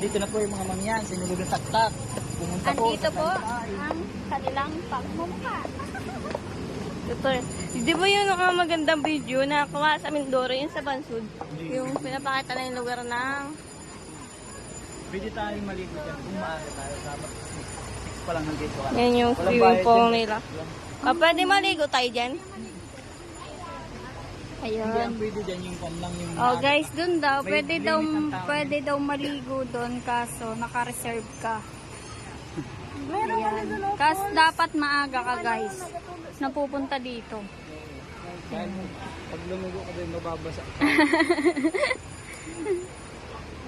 Andito na po yung mga mangyan, sinulog ng taktak. Pumunta po Andito sa po bahay. ang kanilang pagmumukha. Ito, di ba yun ang magandang video na kuha sa Mindoro, yun sa Bansud? Yung pinapakita na yung lugar ng... Pwede tayong maligo dyan kung maaga tayo. Dapat 6 pa lang ng gate. Yan yung Walang swimming bayad pool dyan. nila. Pwede maligo tayo dyan? Hindi Ayun. ang pwede dyan yung pan lang yung... Oh guys, dun daw, May limit ang tao. pwede daw maligo doon kaso naka-reserve ka. Meron ka na Kaso dapat maaga ka guys. Napupunta dito. Dahil pag lumugo ka doon, mababasa.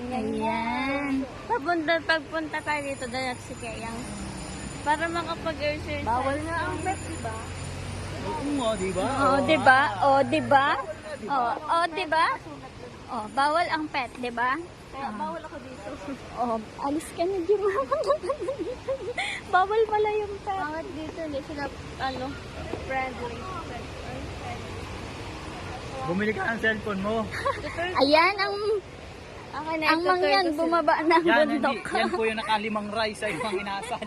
Ayan. Pagpunta tayo dito, dahil si Kayang. Para makapag-exercise. Bawal nga ang pet, diba? Oo nga, di ba? Oh, diba? Oh, diba? Oh, diba? Oh, bawal ang pet, diba? Kaya bawal ako dito. Oh, alis ka na, di ba? Bawal pala yung pet. Bakit dito hindi sila, friendly. Bumili ka ng cellphone mo. Ayan ang Ang mangyan bumaba ng Yan, bundok. yan po yung nakalimang rice ay pang inasal.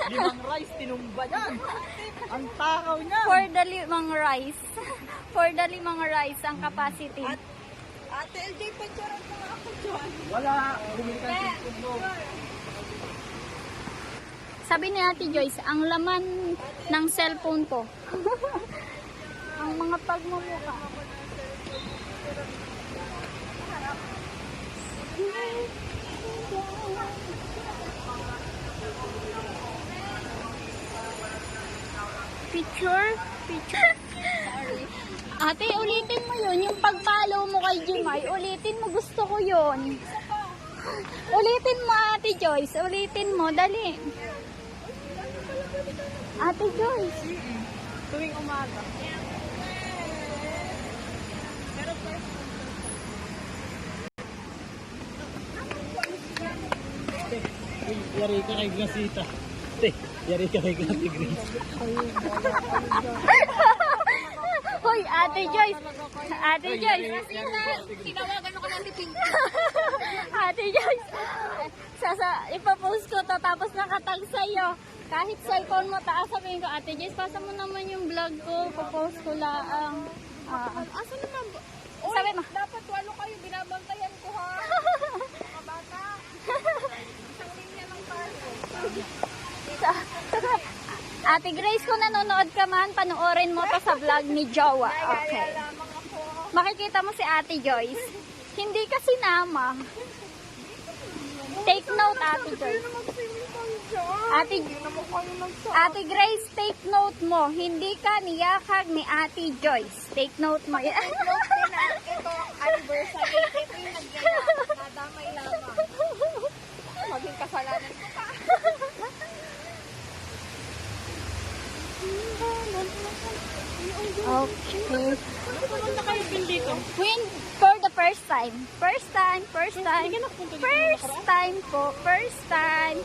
5 rice, tinumba yan. Ang takaw niya. For the limang rice. For the limang rice ang capacity. Ate LJ, picturean mo ako dyan. Wala, bumili ka ng cellphone mo. Sabi ni Ate Joyce, ang laman ng cellphone ko. Ang mga pagmumukha. Picture? Ate, ulitin mo yun. Yung pag-follow mo kay Jimay, ulitin mo. Gusto ko yun. Ulitin mo, Ate Joyce. Ulitin mo. Dali. Ate Joyce. Tuwing umaga. Yari ka kay Glasita. Yari ka kay Grace. Hoy, Ate Joyce. Ate Joyce. Tinawagan ako ng tipin. Ate Joyce. Ipapost ko to tapos nakatag sa'yo. Kahit cellphone mo, taas sabihin ko, Ate Joyce, pasa mo naman yung vlog ko. Papost ko lang. Asa naman? Sabi mo. Dapat walo kayo, binabantayan ko ha. Mga bata. Isang linya ng parko. Ate Grace, kung nanonood ka man, panoorin mo to sa vlog ni Jowa. Okay. Makikita mo si Ate Joyce. Hindi ka sinama. Take note, Ate Joyce. Ate Grace, take note mo. Hindi ka niyakag ni Ate Joyce. Take note mo. Ito, anniversary. Ito yung nagyaya. Nadamay lamang. Maging kasalanan ko pa. Okay. Pumunta kayo din dito. Win for the first time. First time po. First time. First time.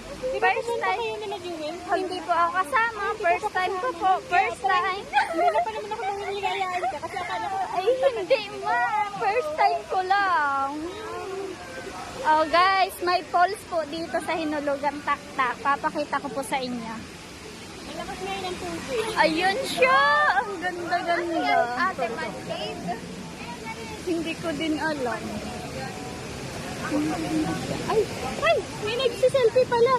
Kayo nila Jewel. Hindi po ako kasama. First time ko po. First time. Hindi na pa naman ako nangyayaan ka kasi akala ko Ay, hindi ma. First time ko lang. Oh guys, may falls po dito sa Hinulugang Taktak. Papakita ko po sa inyo. malakas ngayon ang tubig. Ayun siya. Ang ganda-ganda. Ate Mancade. Hindi ko din alam. Ay, ay, may nagsiselfie pala.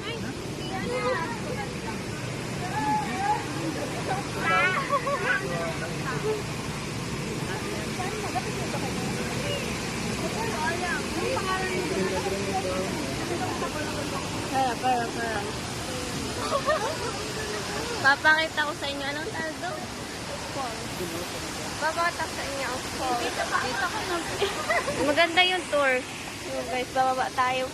Para. Papakita ko sa inyo anong tawag doon? Papakita ko sa inyo ang falls. Dito ko na. Maganda yung tour. So guys, bababa tayo.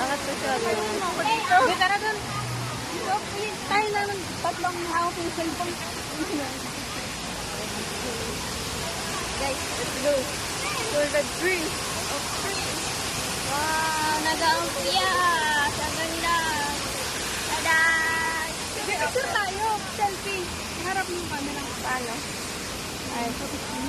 Bakit ko siya? Uy, tara dun. Tayo na ng tatlong hawak yung cellphone. Guys, let's go. For the dream of trees. Wow, nag-aampias. Ang ganda. Tada! Picture tayo. Selfie. Harap mo yung camera. Paano? Ay,